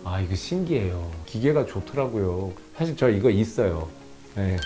아, 이거 신기해요. 기계가 좋더라고요. 사실 저 이거 있어요. 네.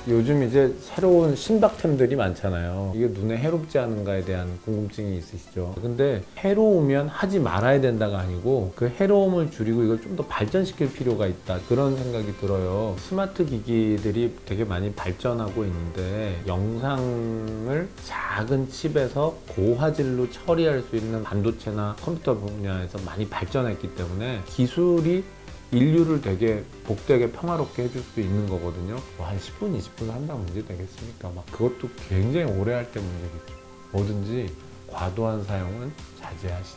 요즘 이제 새로운 신박템들이 많잖아요. 이게 눈에 해롭지 않은가에 대한 궁금증이 있으시죠? 근데 해로우면 하지 말아야 된다가 아니고 그 해로움을 줄이고 이걸 좀 더 발전시킬 필요가 있다, 그런 생각이 들어요. 스마트 기기들이 되게 많이 발전하고 있는데 영상을 작은 칩에서 고화질로 처리할 수 있는 반도체나 컴퓨터 분야에서 많이 발전했기 때문에 기술이 인류를 되게 복되게 평화롭게 해줄 수 있는 거거든요. 뭐 한 10분, 20분 한다면 문제 되겠습니까? 막 그것도 굉장히 오래 할 때 문제겠죠. 뭐든지 과도한 사용은 자제하시죠.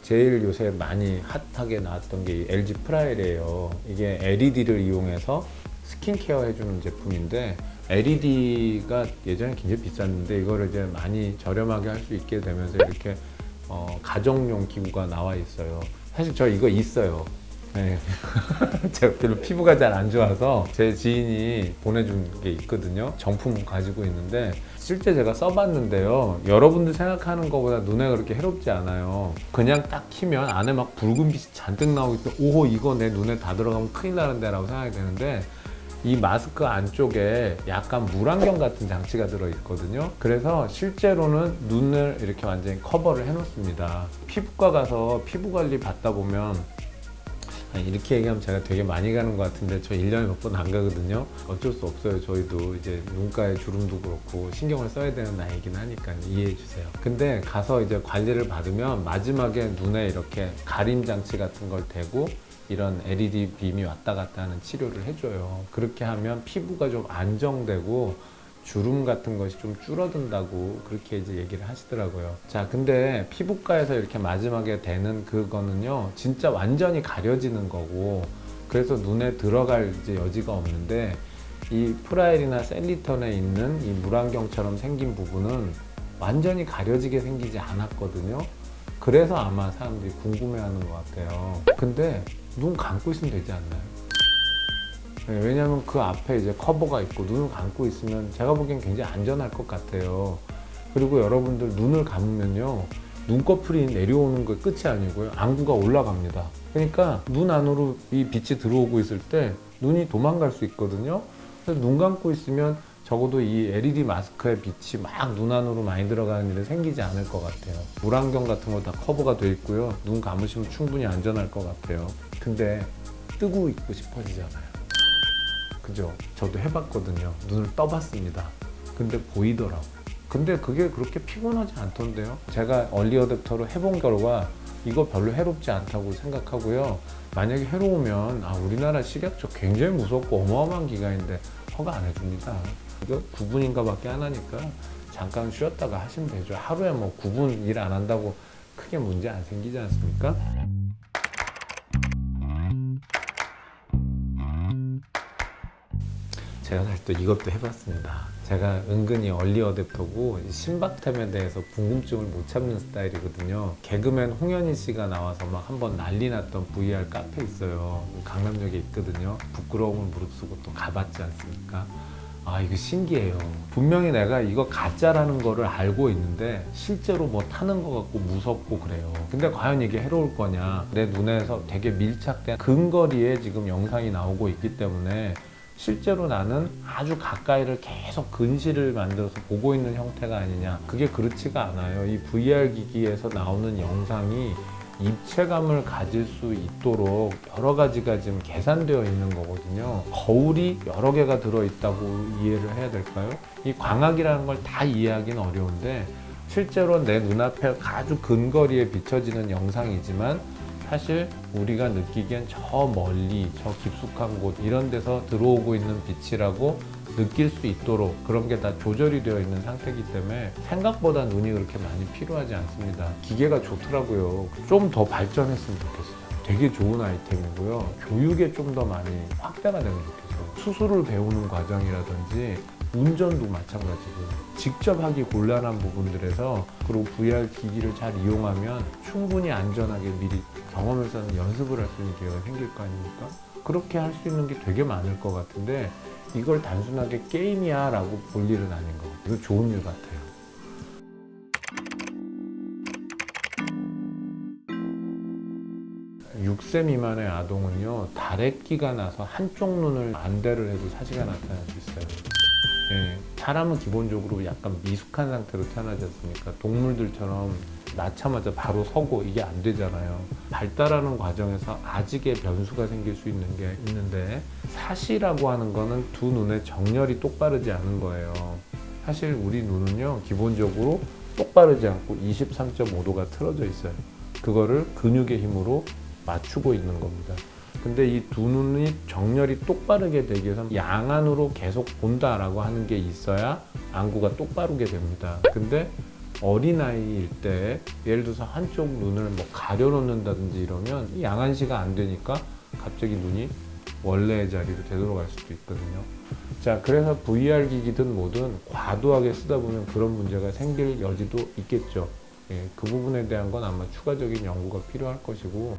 제일 요새 많이 핫하게 나왔던 게 LG 프라일이에요. 이게 LED를 이용해서 스킨케어 해주는 제품인데, LED가 예전에 굉장히 비쌌는데 이거를 이제 많이 저렴하게 할 수 있게 되면서 이렇게 가정용 기구가 나와 있어요. 사실 저 이거 있어요. 네. 제가 별로 피부가 잘 안 좋아서 제 지인이 보내준 게 있거든요. 정품 가지고 있는데 실제 제가 써봤는데요, 여러분들 생각하는 것보다 눈에 그렇게 해롭지 않아요. 그냥 딱 키면 안에 막 붉은 빛이 잔뜩 나오기 때문에 오호, 이거 내 눈에 다 들어가면 큰일 나는데 라고 생각이 되는데, 이 마스크 안쪽에 약간 물안경 같은 장치가 들어있거든요. 그래서 실제로는 눈을 이렇게 완전히 커버를 해놓습니다. 피부과 가서 피부 관리 받다 보면, 이렇게 얘기하면 제가 되게 많이 가는 것 같은데 저 1년에 몇 번 안 가거든요. 어쩔 수 없어요. 저희도 이제 눈가에 주름도 그렇고 신경을 써야 되는 나이긴 하니까 이해해 주세요. 근데 가서 이제 관리를 받으면 마지막에 눈에 이렇게 가림 장치 같은 걸 대고 이런 LED 빔이 왔다 갔다 하는 치료를 해줘요. 그렇게 하면 피부가 좀 안정되고 주름 같은 것이 좀 줄어든다고 그렇게 이제 얘기를 하시더라고요. 자, 근데 피부과에서 이렇게 마지막에 대는 그거는요, 진짜 완전히 가려지는 거고, 그래서 눈에 들어갈 이제 여지가 없는데, 이 프라일이나 셀리턴에 있는 이 물안경처럼 생긴 부분은 완전히 가려지게 생기지 않았거든요. 그래서 아마 사람들이 궁금해하는 것 같아요. 근데 눈 감고 있으면 되지 않나요? 네, 왜냐면 그 앞에 이제 커버가 있고 눈을 감고 있으면 제가 보기엔 굉장히 안전할 것 같아요. 그리고 여러분들 눈을 감으면요, 눈꺼풀이 내려오는 거 끝이 아니고요, 안구가 올라갑니다. 그러니까 눈 안으로 이 빛이 들어오고 있을 때 눈이 도망갈 수 있거든요. 그래서 눈 감고 있으면 적어도 이 LED 마스크의 빛이 막 눈 안으로 많이 들어가는 일은 생기지 않을 것 같아요. 물안경 같은 거 다 커버가 돼 있고요, 눈 감으시면 충분히 안전할 것 같아요. 근데 뜨고 있고 싶어지잖아요. 그죠? 저도 해봤거든요. 눈을 떠봤습니다. 근데 보이더라고요. 근데 그게 그렇게 피곤하지 않던데요? 제가 얼리 어댑터로 해본 결과 이거 별로 해롭지 않다고 생각하고요. 만약에 해로우면 우리나라 식약처 굉장히 무섭고 어마어마한 기관인데 허가 안 해줍니다. 이거 9분인가 밖에 안 하니까 잠깐 쉬었다가 하시면 되죠. 하루에 뭐 9분 일 안 한다고 크게 문제 안 생기지 않습니까? 제가 사실 또 이것도 해봤습니다. 제가 은근히 얼리 어댑터고 신박템에 대해서 궁금증을 못 참는 스타일이거든요. 개그맨 홍현희 씨가 나와서 막 한번 난리 났던 VR 카페 있어요. 강남역에 있거든요. 부끄러움을 무릅쓰고 또 가봤지 않습니까? 이거 신기해요. 분명히 내가 이거 가짜라는 거를 알고 있는데 실제로 뭐 타는 것 같고 무섭고 그래요. 근데 과연 이게 해로울 거냐? 내 눈에서 되게 밀착된 근거리에 지금 영상이 나오고 있기 때문에 실제로 나는 아주 가까이를 계속 근시를 만들어서 보고 있는 형태가 아니냐. 그게 그렇지가 않아요. 이 VR 기기에서 나오는 영상이 입체감을 가질 수 있도록 여러 가지가 지금 계산되어 있는 거거든요. 거울이 여러 개가 들어있다고 이해를 해야 될까요? 이 광학이라는 걸 다 이해하기는 어려운데 실제로 내 눈앞에 아주 근거리에 비춰지는 영상이지만 사실 우리가 느끼기엔 저 멀리, 저 깊숙한 곳 이런 데서 들어오고 있는 빛이라고 느낄 수 있도록 그런 게 다 조절이 되어 있는 상태이기 때문에 생각보다 눈이 그렇게 많이 필요하지 않습니다. 기계가 좋더라고요. 좀 더 발전했으면 좋겠어요. 되게 좋은 아이템이고요. 교육에 좀 더 많이 확대가 되면 좋겠어요. 수술을 배우는 과정이라든지 운전도 마찬가지고요. 직접 하기 곤란한 부분들에서 그리고 VR 기기를 잘 이용하면 충분히 안전하게 미리 경험해서는 연습을 할 수 있는 기회가 생길 거 아닙니까? 그렇게 할 수 있는 게 되게 많을 것 같은데 이걸 단순하게 게임이야 라고 볼 일은 아닌 것 같아요. 이거 좋은 일 같아요. 6세 미만의 아동은요, 다래끼가 나서 한쪽 눈을 안대를 해도 사지가 나타날 수 있어요. 예, 사람은 기본적으로 약간 미숙한 상태로 태어나지 않습니까? 동물들처럼 낳자마자 바로 서고 이게 안 되잖아요. 발달하는 과정에서 아직의 변수가 생길 수 있는 게 있는데 사시라고 하는 거는 두 눈의 정렬이 똑바르지 않은 거예요. 사실 우리 눈은요, 기본적으로 똑바르지 않고 23.5도가 틀어져 있어요. 그거를 근육의 힘으로 맞추고 있는 겁니다. 근데 이 두 눈이 정렬이 똑바르게 되기 위해서 양안으로 계속 본다라고 하는 게 있어야 안구가 똑바르게 됩니다. 근데 어린아이일 때 예를 들어서 한쪽 눈을 뭐 가려놓는다든지 이러면 이 양안시가 안 되니까 갑자기 눈이 원래의 자리로 되돌아갈 수도 있거든요. 자, 그래서 VR 기기든 뭐든 과도하게 쓰다 보면 그런 문제가 생길 여지도 있겠죠. 예, 그 부분에 대한 건 아마 추가적인 연구가 필요할 것이고,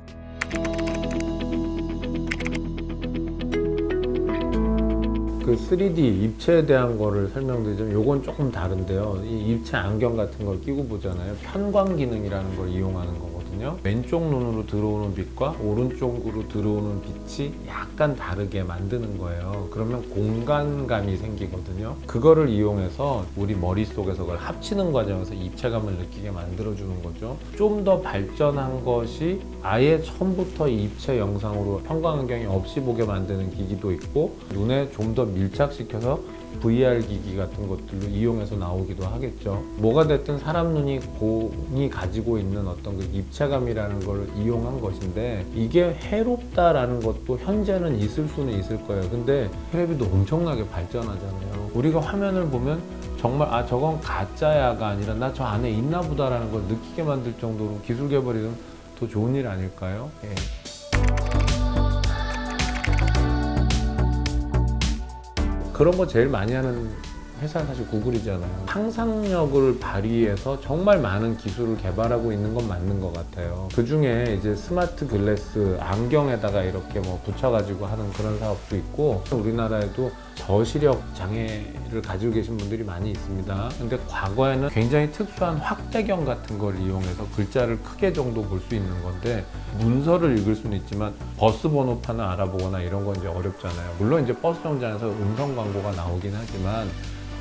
그 3D 입체에 대한 거를 설명드리자면 요건 조금 다른데요. 이 입체 안경 같은 걸 끼고 보잖아요. 편광 기능이라는 걸 이용하는 거거든요. 왼쪽 눈으로 들어오는 빛과 오른쪽으로 들어오는 빛이 약간 다르게 만드는 거예요. 그러면 공간감이 생기거든요. 그거를 이용해서 우리 머릿속에서 그걸 합치는 과정에서 입체감을 느끼게 만들어주는 거죠. 좀 더 발전한 것이 아예 처음부터 이 입체 영상으로 편광안경이 없이 보게 만드는 기기도 있고, 눈에 좀 더 밀착시켜서 VR 기기 같은 것들로 이용해서 나오기도 하겠죠. 뭐가 됐든 사람 눈이 공이 가지고 있는 어떤 그 입체감이라는 걸 이용한 것인데, 이게 해롭다라는 것도 현재는 있을 수는 있을 거예요. 근데 텔레비도 엄청나게 발전하잖아요. 우리가 화면을 보면 정말 아 저건 가짜야가 아니라 나 저 안에 있나 보다라는 걸 느끼게 만들 정도로 기술 개발이면 더 좋은 일 아닐까요? 예. 그런 거 제일 많이 하는 회사는 사실 구글이잖아요. 상상력을 발휘해서 정말 많은 기술을 개발하고 있는 건 맞는 것 같아요. 그 중에 이제 스마트 글래스 안경에다가 이렇게 뭐 붙여가지고 하는 그런 사업도 있고, 우리나라에도 저시력 장애를 가지고 계신 분들이 많이 있습니다. 근데 과거에는 굉장히 특수한 확대경 같은 걸 이용해서 글자를 크게 정도 볼 수 있는 건데, 문서를 읽을 수는 있지만 버스 번호판을 알아보거나 이런 건 이제 어렵잖아요. 물론 이제 버스 정류장에서 음성 광고가 나오긴 하지만,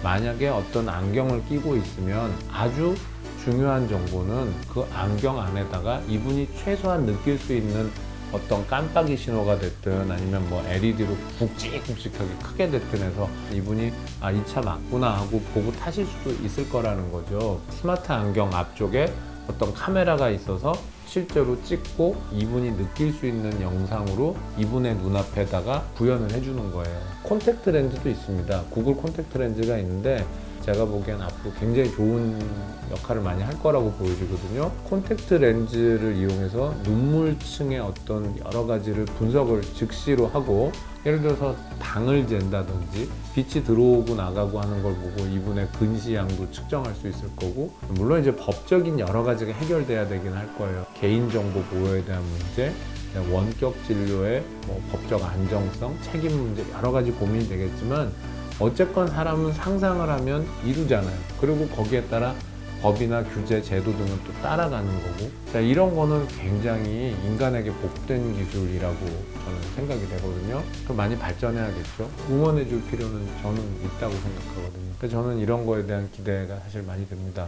만약에 어떤 안경을 끼고 있으면 아주 중요한 정보는 그 안경 안에다가 이분이 최소한 느낄 수 있는 어떤 깜빡이 신호가 됐든 아니면 뭐 LED로 굵직굵직하게 크게 됐든 해서 이분이 아, 이 차 맞구나 하고 보고 타실 수도 있을 거라는 거죠. 스마트 안경 앞쪽에 어떤 카메라가 있어서 실제로 찍고 이분이 느낄 수 있는 영상으로 이분의 눈앞에다가 구현을 해주는 거예요. 콘택트 렌즈도 있습니다. 구글 콘택트 렌즈가 있는데 제가 보기엔 앞으로 굉장히 좋은 역할을 많이 할 거라고 보여지거든요. 콘택트 렌즈를 이용해서 눈물층의 어떤 여러 가지를 분석을 즉시로 하고, 예를 들어서 당을 잰다든지 빛이 들어오고 나가고 하는 걸 보고 이분의 근시양도 측정할 수 있을 거고, 물론 이제 법적인 여러 가지가 해결돼야 되긴 할 거예요. 개인정보 보호에 대한 문제, 원격 진료의 뭐 법적 안정성, 책임 문제 여러 가지 고민이 되겠지만, 어쨌건 사람은 상상을 하면 이루잖아요. 그리고 거기에 따라 법이나 규제, 제도 등을 또 따라가는 거고, 자, 이런 거는 굉장히 인간에게 복된 기술이라고 저는 생각이 되거든요. 그럼 많이 발전해야겠죠. 응원해 줄 필요는 저는 있다고 생각하거든요. 그래서 저는 이런 거에 대한 기대가 사실 많이 됩니다.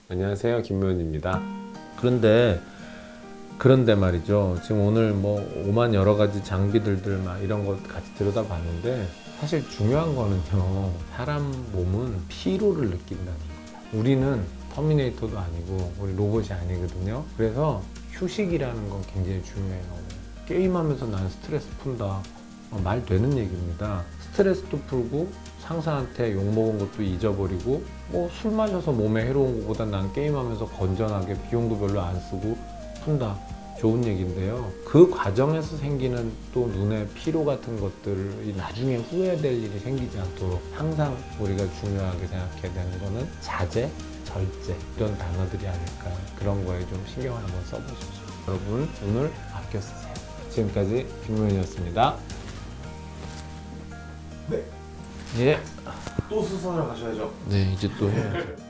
안녕하세요, 김모현입니다. 그런데 말이죠. 지금 오늘 뭐 오만 여러 가지 장비들들 막 이런 거 같이 들여다봤는데, 사실 중요한 거는요, 사람 몸은 피로를 느낀다는 거예요. 우리는 터미네이터도 아니고 우리 로봇이 아니거든요. 그래서 휴식이라는 건 굉장히 중요해요. 게임하면서 난 스트레스 푼다, 말 되는 얘기입니다. 스트레스도 풀고 상사한테 욕먹은 것도 잊어버리고, 뭐 술 마셔서 몸에 해로운 것보다 난 게임하면서 건전하게 비용도 별로 안 쓰고 푼다. 좋은 얘기인데요. 그 과정에서 생기는 또 눈의 피로 같은 것들이 나중에 후회될 일이 생기지 않도록 항상 우리가 중요하게 생각해야 되는 거는 자제, 절제 이런 단어들이 아닐까. 그런 거에 좀 신경을 한번 써보십시오. 여러분 눈을 아껴 쓰세요. 지금까지 김문현이었습니다. 네. 예. 또 수선을 가셔야죠. 네, 이제 또 해야죠.